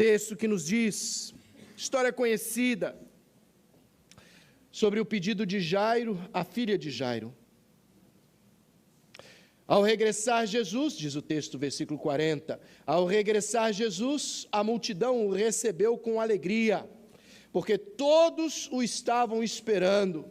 texto que nos diz, história conhecida, sobre o pedido de Jairo, a filha de Jairo. Ao regressar Jesus, diz o texto, versículo 40, ao regressar Jesus, a multidão o recebeu com alegria, porque todos o estavam esperando.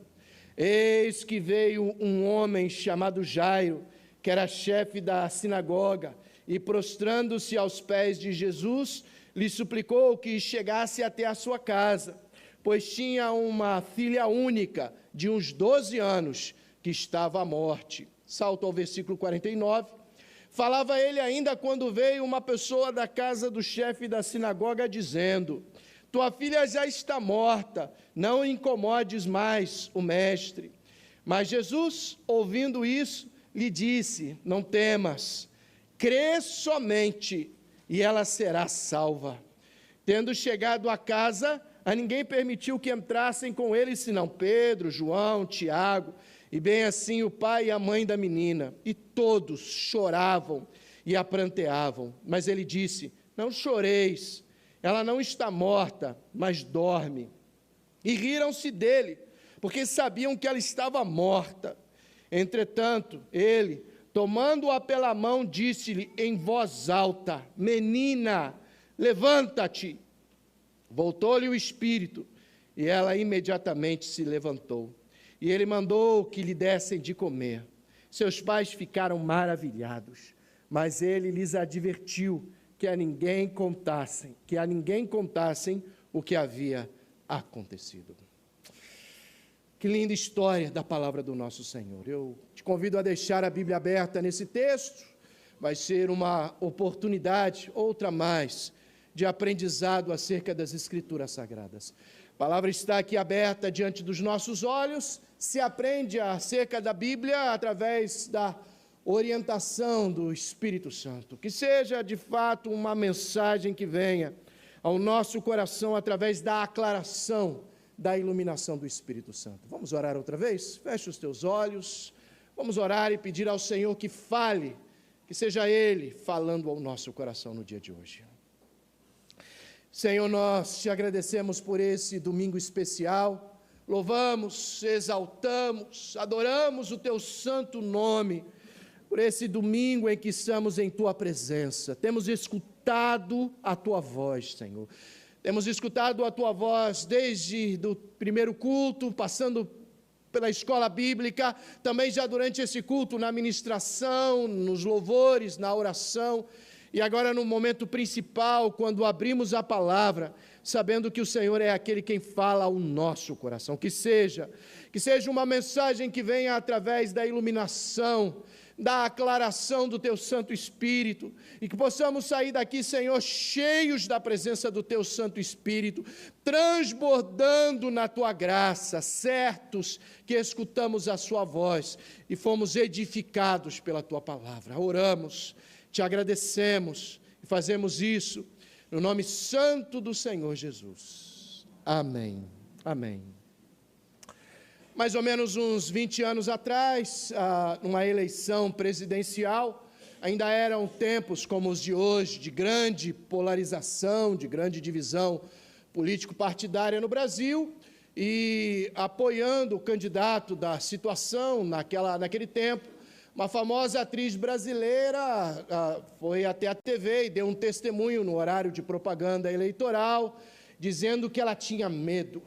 Eis que veio um homem chamado Jairo, que era chefe da sinagoga, e prostrando-se aos pés de Jesus, lhe suplicou que chegasse até a sua casa, pois tinha uma filha única, de uns 12 anos, que estava à morte. Salto ao versículo 49. Falava ele ainda quando veio uma pessoa da casa do chefe da sinagoga, dizendo: tua filha já está morta, não incomodes mais o mestre. Mas Jesus, ouvindo isso, lhe disse: não temas, crê somente, e ela será salva. Tendo chegado à casa, a ninguém permitiu que entrassem com ele, senão Pedro, João, Tiago, e bem assim o pai e a mãe da menina. E todos choravam e a pranteavam. Mas ele disse: não choreis, ela não está morta, mas dorme. E riram-se dele, porque sabiam que ela estava morta. Entretanto, ele, tomando-a pela mão, disse-lhe em voz alta: menina, levanta-te. Voltou-lhe o espírito, e ela imediatamente se levantou. E ele mandou que lhe dessem de comer. Seus pais ficaram maravilhados, mas ele lhes advertiu que a ninguém contassem o que havia acontecido. Que linda história da palavra do nosso Senhor. Eu te convido a deixar a Bíblia aberta nesse texto. Vai ser uma oportunidade, outra mais, de aprendizado acerca das Escrituras Sagradas. A palavra está aqui aberta diante dos nossos olhos. Se aprende acerca da Bíblia através da orientação do Espírito Santo. Que seja, de fato, uma mensagem que venha ao nosso coração através da aclaração, da iluminação do Espírito Santo. Vamos orar outra vez? Feche os teus olhos. Vamos orar e pedir ao Senhor que fale, que seja Ele falando ao nosso coração no dia de hoje. Senhor, nós te agradecemos por esse domingo especial. Louvamos, exaltamos, adoramos o teu santo nome, por esse domingo em que estamos em tua presença. Temos escutado a tua voz, Senhor. Temos escutado a tua voz desde o primeiro culto, passando pela escola bíblica, também já durante esse culto, na ministração, nos louvores, na oração, e agora no momento principal, quando abrimos a palavra, sabendo que o Senhor é aquele quem fala ao nosso coração. Que seja uma mensagem que venha através da iluminação, da aclaração do teu Santo Espírito, e que possamos sair daqui, Senhor, cheios da presença do teu Santo Espírito, transbordando na tua graça, certos que escutamos a sua voz e fomos edificados pela tua palavra. Oramos, te agradecemos e fazemos isso no nome santo do Senhor Jesus. Amém. Amém. Mais ou menos uns 20 anos atrás, numa eleição presidencial, ainda eram tempos como os de hoje, de grande polarização, de grande divisão político-partidária no Brasil, e apoiando o candidato da situação naquele tempo, uma famosa atriz brasileira foi até a TV e deu um testemunho no horário de propaganda eleitoral, dizendo que ela tinha medo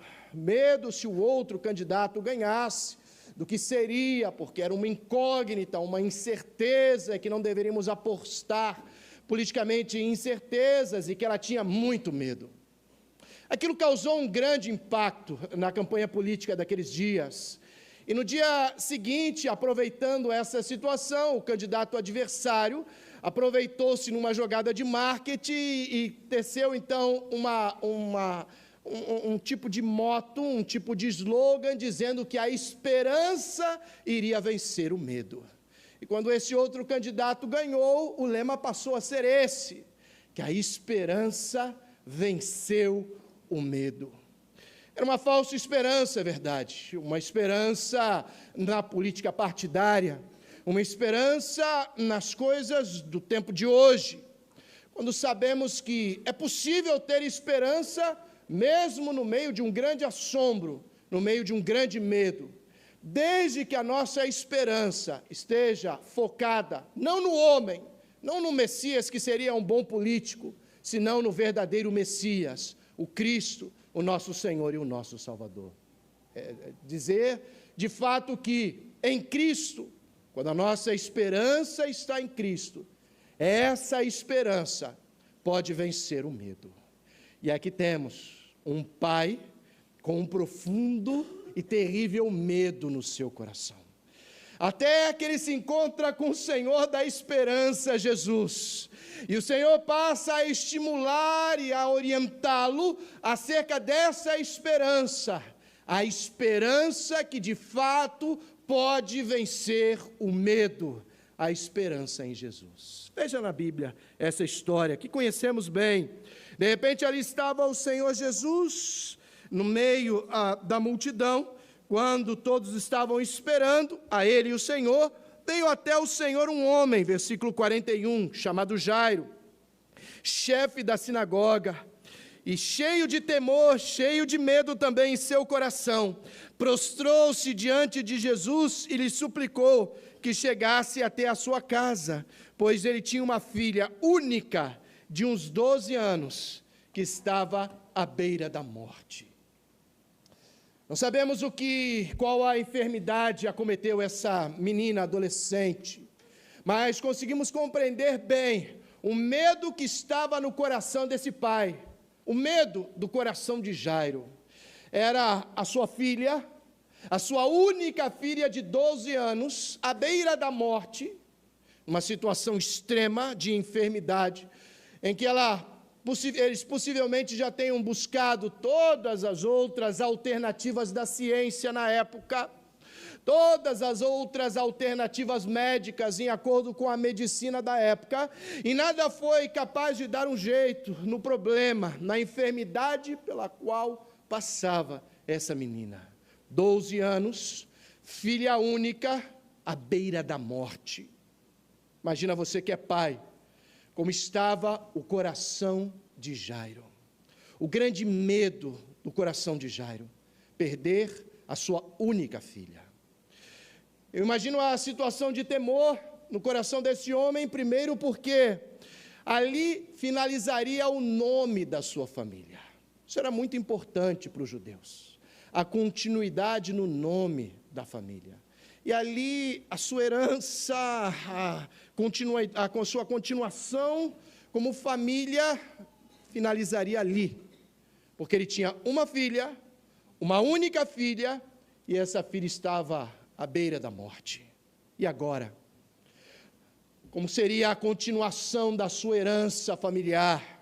se o outro candidato ganhasse, do que seria, porque era uma incógnita, uma incerteza, que não deveríamos apostar politicamente em incertezas, e que ela tinha muito medo. Aquilo causou um grande impacto na campanha política daqueles dias. E no dia seguinte, aproveitando essa situação, o candidato adversário aproveitou-se numa jogada de marketing e teceu então um tipo de moto, um tipo de slogan, dizendo que a esperança iria vencer o medo. E quando esse outro candidato ganhou, o lema passou a ser esse, que a esperança venceu o medo. Era uma falsa esperança, é verdade, uma esperança na política partidária, uma esperança nas coisas do tempo de hoje. quando sabemos que é possível ter esperança mesmo no meio de um grande assombro, no meio de um grande medo, desde que a nossa esperança esteja focada não no homem, não no Messias, que seria um bom político, senão no verdadeiro Messias, o Cristo, o nosso Senhor e o nosso Salvador. Dizer, de fato, que em Cristo, quando a nossa esperança está em Cristo, essa esperança pode vencer o medo. E aqui temos um pai com um profundo e terrível medo no seu coração. Até que ele se encontra com o Senhor da esperança, Jesus. E o Senhor passa a estimular e a orientá-lo acerca dessa esperança. A esperança que de fato pode vencer o medo. A esperança em Jesus. Veja na Bíblia essa história que conhecemos bem. De repente ali estava o Senhor Jesus no meio da multidão. Quando todos estavam esperando a ele e o Senhor, veio até o Senhor um homem, versículo 41, chamado Jairo, chefe da sinagoga, e cheio de temor, cheio de medo também em seu coração, prostrou-se diante de Jesus e lhe suplicou que chegasse até a sua casa, pois ele tinha uma filha única de uns 12 anos, que estava à beira da morte. Não sabemos qual a enfermidade acometeu essa menina adolescente, mas conseguimos compreender bem o medo que estava no coração desse pai, o medo do coração de Jairo. Era a sua filha, a sua única filha de 12 anos, à beira da morte, uma situação extrema de enfermidade, em que eles possivelmente já tenham buscado todas as outras alternativas da ciência na época, todas as outras alternativas médicas em acordo com a medicina da época, e nada foi capaz de dar um jeito no problema, na enfermidade pela qual passava essa menina. 12 anos, filha única, à beira da morte. Imagina você que é pai, como estava o coração de Jairo. O grande medo do coração de Jairo, perder a sua única filha. Eu imagino a situação de temor no coração desse homem, primeiro porque ali finalizaria o nome da sua família. Isso era muito importante para os judeus, a continuidade no nome da família. E ali a sua herança, a sua continuação como família finalizaria ali. Porque ele tinha uma filha, uma única filha, e essa filha estava à beira da morte. E agora? Como seria a continuação da sua herança familiar,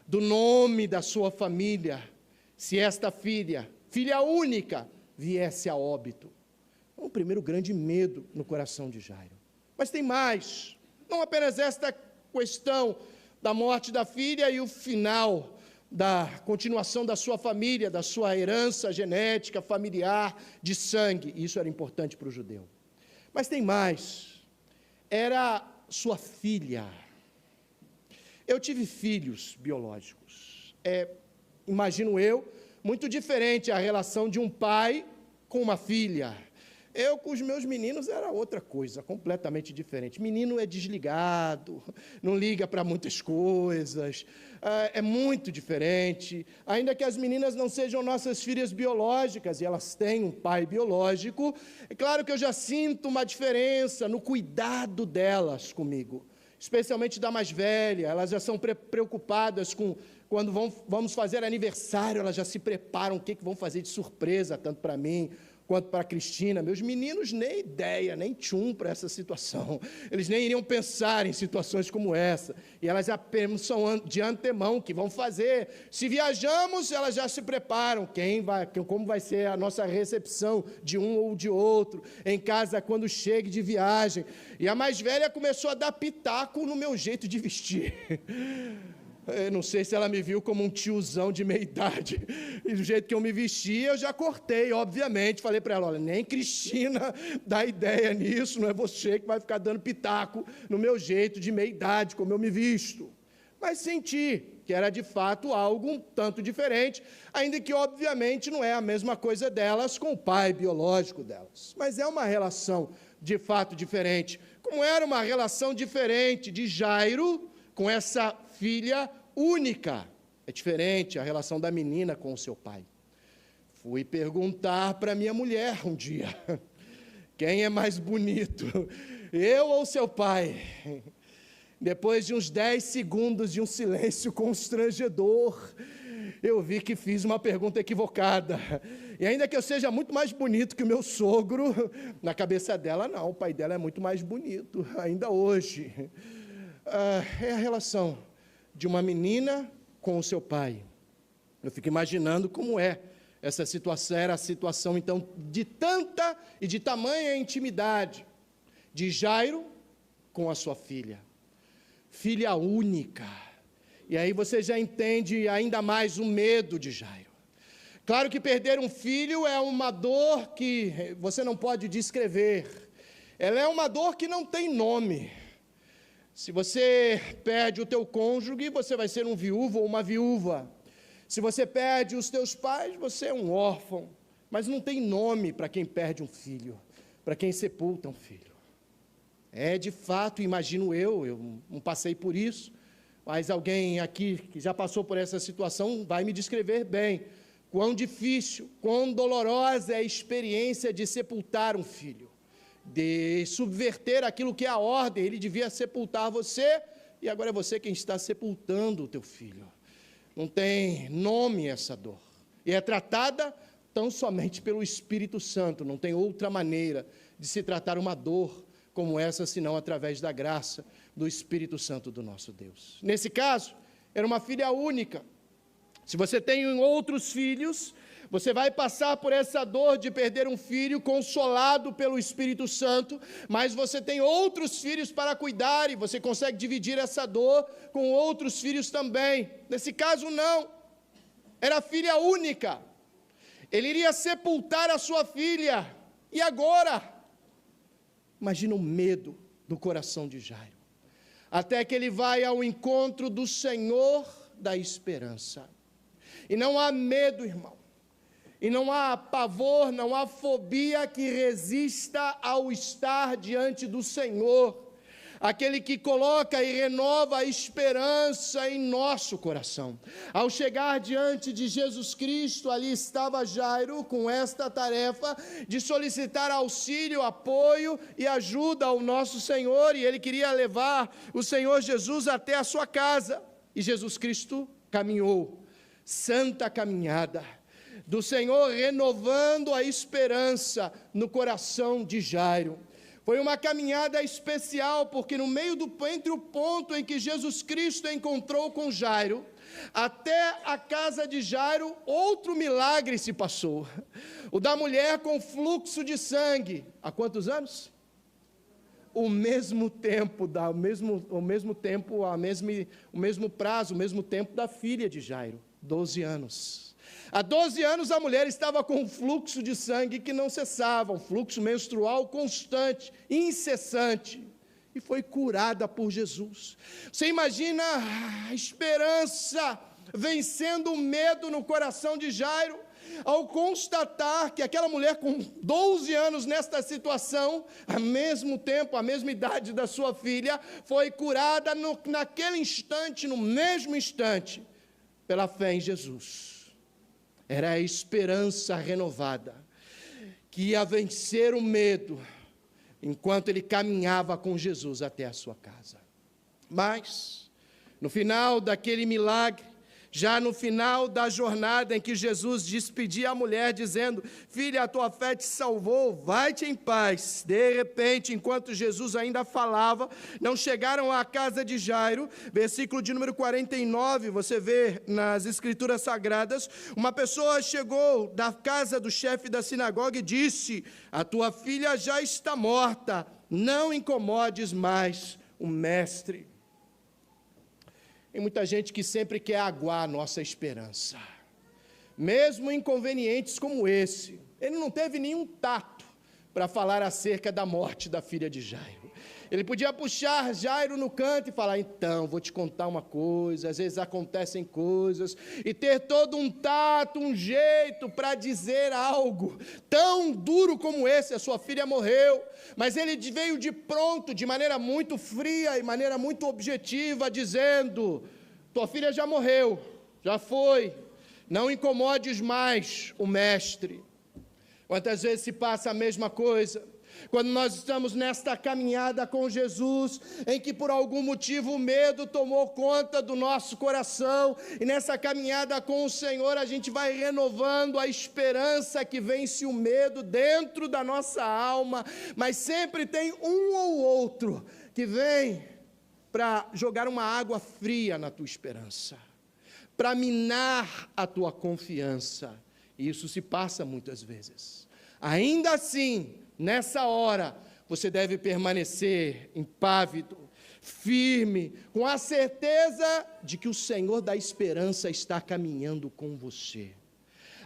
do nome da sua família, se esta filha única, viesse a óbito? O primeiro grande medo no coração de Jairo. Mas tem mais, não apenas esta questão da morte da filha e o final da continuação da sua família, da sua herança genética, familiar, de sangue. Isso era importante para o judeu. Mas tem mais, era sua filha. Eu tive filhos biológicos. Imagino eu, muito diferente a relação de um pai com uma filha. Eu, com os meus meninos, era outra coisa, completamente diferente. Menino é desligado, não liga para muitas coisas, é muito diferente. Ainda que as meninas não sejam nossas filhas biológicas, e elas têm um pai biológico, é claro que eu já sinto uma diferença no cuidado delas comigo, especialmente da mais velha. Elas já são preocupadas com... Quando vamos fazer aniversário, elas já se preparam, o que vão fazer de surpresa, tanto para mim quanto para a Cristina. Meus meninos nem ideia, nem tchum para essa situação. Eles nem iriam pensar em situações como essa. E elas já pensam de antemão o que vão fazer. Se viajamos, elas já se preparam. Como vai ser a nossa recepção de um ou de outro em casa quando chegue de viagem. E a mais velha começou a dar pitaco no meu jeito de vestir. Eu não sei se ela me viu como um tiozão de meia idade. E do jeito que eu me vestia, eu já cortei, obviamente. Falei para ela, olha, nem Cristina dá ideia nisso, não é você que vai ficar dando pitaco no meu jeito de meia idade, como eu me visto. mas senti que era de fato algo um tanto diferente, ainda que obviamente não é a mesma coisa delas com o pai biológico delas, mas é uma relação de fato diferente, como era uma relação diferente de Jairo com essa filha única. É diferente a relação da menina com o seu pai. Fui perguntar para minha mulher um dia, quem é mais bonito, eu ou seu pai? Depois de uns 10 segundos de um silêncio constrangedor, eu vi que fiz uma pergunta equivocada. E ainda que eu seja muito mais bonito que o meu sogro, na cabeça dela, não, o pai dela é muito mais bonito, ainda hoje. É a relação de uma menina com o seu pai. Eu fico imaginando como essa situação, era a situação, então, de tanta e de tamanha intimidade de Jairo com a sua filha. Filha única. E aí você já entende ainda mais o medo de Jairo. Claro que perder um filho é uma dor que você não pode descrever. Ela é uma dor que não tem nome. Se você perde o teu cônjuge, você vai ser um viúvo ou uma viúva. Se você perde os teus pais, você é um órfão. Mas não tem nome para quem perde um filho, para quem sepulta um filho. É de fato, imagino eu não passei por isso, mas alguém aqui que já passou por essa situação vai me descrever bem quão difícil, quão dolorosa é a experiência de sepultar um filho, de subverter aquilo que é a ordem. Ele devia sepultar você e agora é você quem está sepultando o teu filho. Não tem nome essa dor e é tratada tão somente pelo Espírito Santo. Não tem outra maneira de se tratar uma dor como essa, senão através da graça do Espírito Santo do nosso Deus. Nesse caso, era uma filha única. Se você tem outros filhos, você vai passar por essa dor de perder um filho consolado pelo Espírito Santo, mas você tem outros filhos para cuidar e você consegue dividir essa dor com outros filhos também. Nesse caso, não. Era filha única. Ele iria sepultar a sua filha. E agora? Imagina o medo do coração de Jairo, até que ele vai ao encontro do Senhor da esperança. E não há medo, irmão, e não há pavor, não há fobia que resista ao estar diante do Senhor, aquele que coloca e renova a esperança em nosso coração. Ao chegar diante de Jesus Cristo, ali estava Jairo com esta tarefa de solicitar auxílio, apoio e ajuda ao nosso Senhor, e ele queria levar o Senhor Jesus até a sua casa. E Jesus Cristo caminhou, santa caminhada do Senhor, renovando a esperança no coração de Jairo. Foi uma caminhada especial, porque no meio entre o ponto em que Jesus Cristo encontrou com Jairo, até a casa de Jairo, outro milagre se passou. O da mulher com fluxo de sangue. Há quantos anos? O mesmo tempo da filha de Jairo, 12 anos. Há 12 anos a mulher estava com um fluxo de sangue que não cessava, um fluxo menstrual constante, incessante, e foi curada por Jesus. Você imagina a esperança vencendo o medo no coração de Jairo, ao constatar que aquela mulher com 12 anos nesta situação, ao mesmo tempo, a mesma idade da sua filha, foi curada naquele instante, no mesmo instante, pela fé em Jesus. Era a esperança renovada, que ia vencer o medo, enquanto ele caminhava com Jesus até a sua casa. Mas, no final daquele milagre, já no final da jornada em que Jesus despedia a mulher, dizendo: filha, a tua fé te salvou, vai-te em paz. De repente, enquanto Jesus ainda falava, não chegaram à casa de Jairo. Versículo de número 49, você vê nas Escrituras Sagradas, uma pessoa chegou da casa do chefe da sinagoga e disse: a tua filha já está morta, não incomodes mais o mestre. Tem muita gente que sempre quer aguar a nossa esperança, mesmo inconvenientes como esse. Ele não teve nenhum tato para falar acerca da morte da filha de Jairo. Ele podia puxar Jairo no canto e falar: então, vou te contar uma coisa. Às vezes acontecem coisas, e ter todo um tato, um jeito para dizer algo tão duro como esse: a sua filha morreu. Mas ele veio de pronto, de maneira muito fria e maneira muito objetiva, dizendo: tua filha já morreu, já foi, não incomodes mais o mestre. Quantas vezes se passa a mesma coisa? Quando nós estamos nesta caminhada com Jesus, em que por algum motivo o medo tomou conta do nosso coração, e nessa caminhada com o Senhor a gente vai renovando a esperança que vence o medo dentro da nossa alma, mas sempre tem um ou outro que vem para jogar uma água fria na tua esperança, para minar a tua confiança, e isso se passa muitas vezes. Ainda assim, nessa hora, você deve permanecer impávido, firme, com a certeza de que o Senhor da esperança está caminhando com você.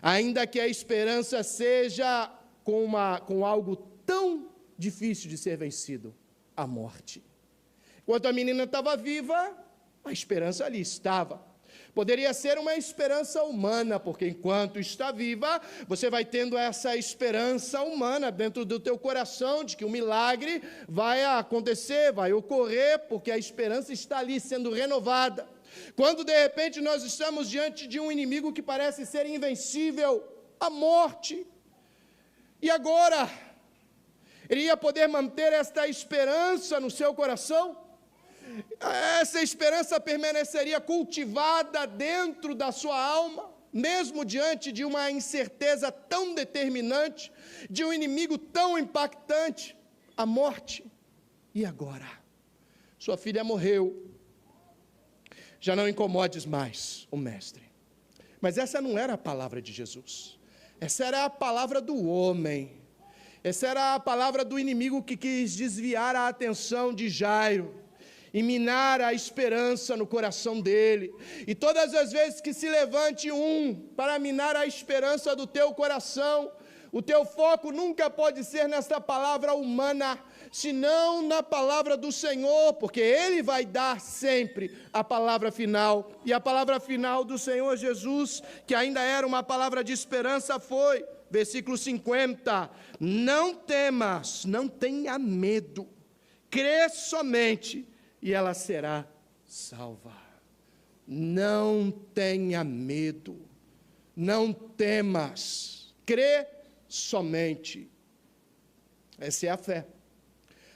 Ainda que a esperança seja com algo tão difícil de ser vencido, a morte. Enquanto a menina estava viva, a esperança ali estava. Poderia ser uma esperança humana, porque enquanto está viva, você vai tendo essa esperança humana dentro do teu coração, de que o milagre vai acontecer, vai ocorrer, porque a esperança está ali sendo renovada. Quando de repente nós estamos diante de um inimigo que parece ser invencível, a morte, e agora, ele ia poder manter esta esperança no seu coração? Essa esperança permaneceria cultivada dentro da sua alma, mesmo diante de uma incerteza tão determinante, de um inimigo tão impactante, a morte. E agora? Sua filha morreu, já não incomodes mais o mestre. Mas essa não era a palavra de Jesus, essa era a palavra do homem, essa era a palavra do inimigo que quis desviar a atenção de Jairo e minar a esperança no coração dele. E todas as vezes que se levante um para minar a esperança do teu coração, o teu foco nunca pode ser nesta palavra humana, senão na palavra do Senhor, porque Ele vai dar sempre a palavra final. E a palavra final do Senhor Jesus, que ainda era uma palavra de esperança, foi, versículo 50, não temas, não tenha medo, crê somente, e ela será salva. Não tenha medo, não temas, crê somente. Essa é a fé.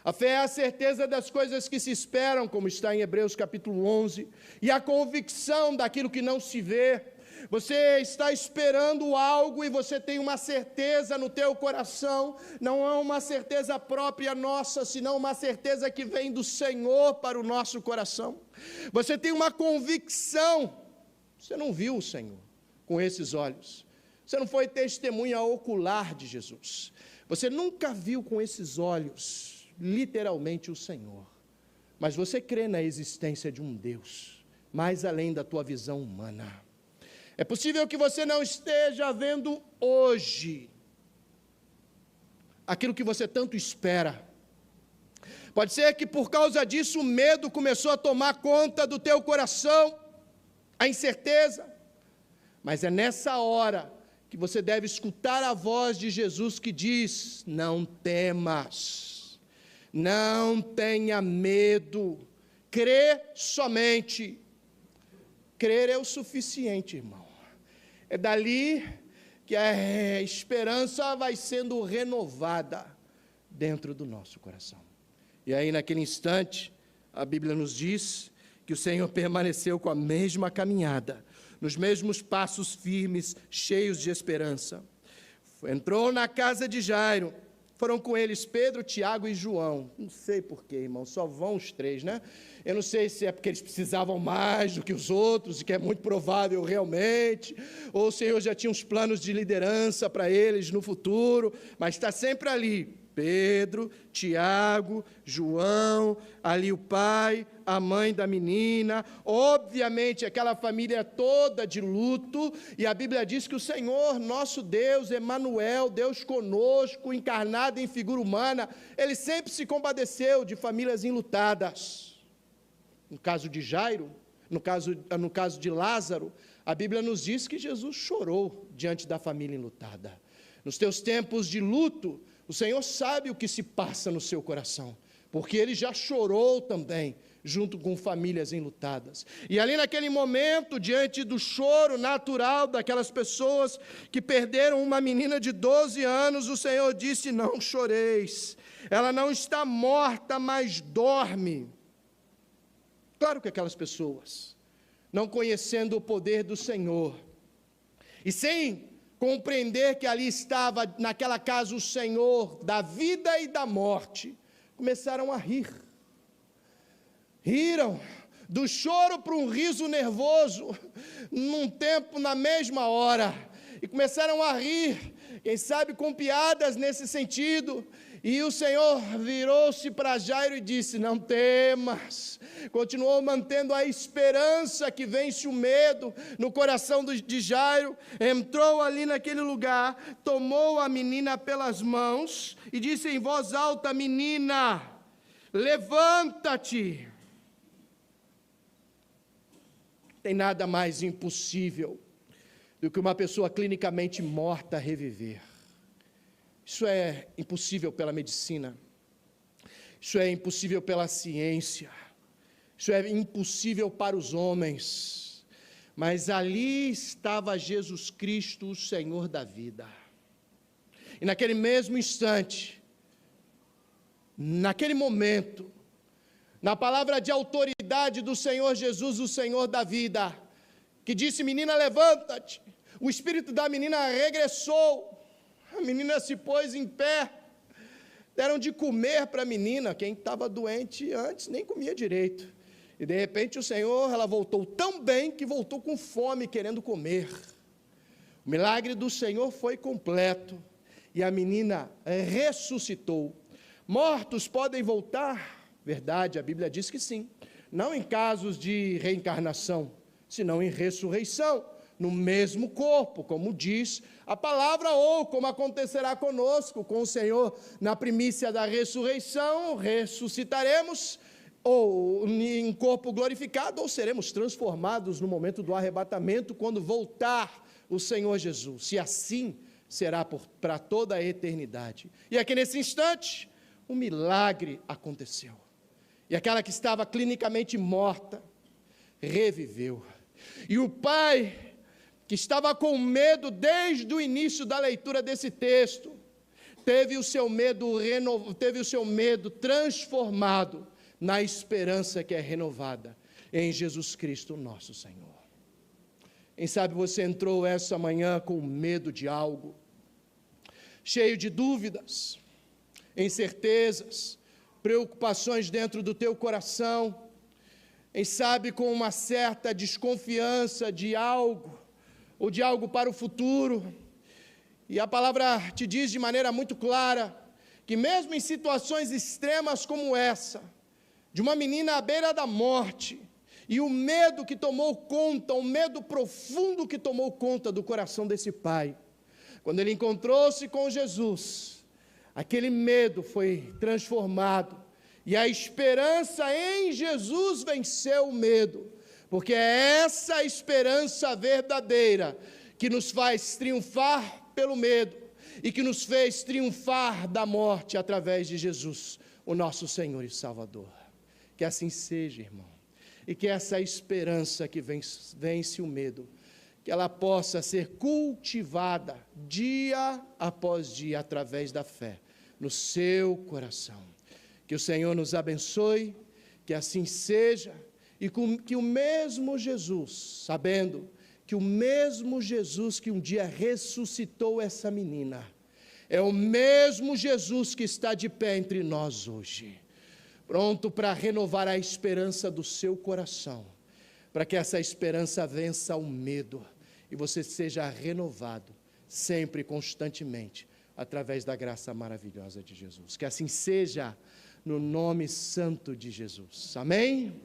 A fé é a certeza das coisas que se esperam, como está em Hebreus capítulo 11, e a convicção daquilo que não se vê. Você está esperando algo e você tem uma certeza no teu coração, não é uma certeza própria nossa, senão uma certeza que vem do Senhor para o nosso coração. Você tem uma convicção, você não viu o Senhor com esses olhos, você não foi testemunha ocular de Jesus, você nunca viu com esses olhos, literalmente, o Senhor, mas você crê na existência de um Deus, mais além da tua visão humana. É possível que você não esteja vendo hoje aquilo que você tanto espera. Pode ser que por causa disso o medo começou a tomar conta do teu coração, a incerteza. Mas é nessa hora que você deve escutar a voz de Jesus que diz: não temas, não tenha medo, crê somente. Crer é o suficiente, irmão. É dali que a esperança vai sendo renovada dentro do nosso coração. E aí, naquele instante, a Bíblia nos diz que o Senhor permaneceu com a mesma caminhada, nos mesmos passos firmes, cheios de esperança. Entrou na casa de Jairo, foram com eles Pedro, Tiago e João. Não sei porquê, irmão, só vão os três, né? Eu não sei se é porque eles precisavam mais do que os outros, e que é muito provável realmente, ou o Senhor já tinha uns planos de liderança para eles no futuro, mas está sempre ali, Pedro, Tiago, João, ali o pai, a mãe da menina, obviamente aquela família toda de luto, e a Bíblia diz que o Senhor, nosso Deus, Emanuel, Deus conosco, encarnado em figura humana, Ele sempre se compadeceu de famílias enlutadas. No caso de Jairo, no caso de Lázaro, a Bíblia nos diz que Jesus chorou diante da família enlutada. Nos teus tempos de luto, o Senhor sabe o que se passa no seu coração, porque Ele já chorou também, junto com famílias enlutadas. E ali naquele momento, diante do choro natural daquelas pessoas que perderam uma menina de 12 anos, o Senhor disse: não choreis, ela não está morta, mas dorme. Claro que aquelas pessoas, não conhecendo o poder do Senhor, e sem compreender que ali estava, naquela casa, o Senhor da vida e da morte, começaram a rir. Riram do choro para um riso nervoso, num tempo, na mesma hora, e começaram a rir, quem sabe com piadas nesse sentido, e o Senhor virou-se para Jairo e disse: não temas. Continuou mantendo a esperança que vence o medo no coração de Jairo. Entrou ali naquele lugar, tomou a menina pelas mãos e disse em voz alta: menina, levanta-te. Tem nada mais impossível do que uma pessoa clinicamente morta reviver. Isso é impossível pela medicina, isso é impossível pela ciência, isso é impossível para os homens, mas ali estava Jesus Cristo, o Senhor da vida. E naquele mesmo instante, naquele momento, na palavra de autoridade do Senhor Jesus, o Senhor da vida, que disse: menina, levanta-te, o espírito da menina regressou. A menina se pôs em pé, deram de comer para a menina. Quem estava doente antes nem comia direito, e de repente ela voltou tão bem que voltou com fome, querendo comer. O milagre do Senhor foi completo, e a menina ressuscitou. Mortos podem voltar? Verdade, a Bíblia diz que sim, não em casos de reencarnação, senão em ressurreição, no mesmo corpo, como diz a palavra, ou como acontecerá conosco, com o Senhor, na primícia da ressurreição, ressuscitaremos, ou em corpo glorificado, ou seremos transformados no momento do arrebatamento, quando voltar o Senhor Jesus, e assim será para toda a eternidade. E aqui nesse instante, um milagre aconteceu, e aquela que estava clinicamente morta, reviveu, e o pai, que estava com medo desde o início da leitura desse texto, teve o seu medo transformado na esperança que é renovada em Jesus Cristo, nosso Senhor. Quem sabe você entrou essa manhã com medo de algo, cheio de dúvidas, incertezas, preocupações dentro do teu coração, quem sabe com uma certa desconfiança de algo, ou de algo para o futuro, e a palavra te diz de maneira muito clara, que mesmo em situações extremas como essa, de uma menina à beira da morte, e o medo que tomou conta, o medo profundo que tomou conta do coração desse pai, quando ele encontrou-se com Jesus, aquele medo foi transformado, e a esperança em Jesus venceu o medo, porque é essa esperança verdadeira que nos faz triunfar pelo medo e que nos fez triunfar da morte através de Jesus, o nosso Senhor e Salvador. Que assim seja, irmão, e que essa esperança que vence o medo, que ela possa ser cultivada dia após dia através da fé no seu coração. Que o Senhor nos abençoe, que assim seja, e que o mesmo Jesus, sabendo que o mesmo Jesus que um dia ressuscitou essa menina, é o mesmo Jesus que está de pé entre nós hoje, pronto para renovar a esperança do seu coração, para que essa esperança vença o medo, e você seja renovado, sempre e constantemente, através da graça maravilhosa de Jesus. Que assim seja, no nome santo de Jesus. Amém?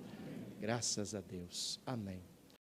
Graças a Deus. Amém.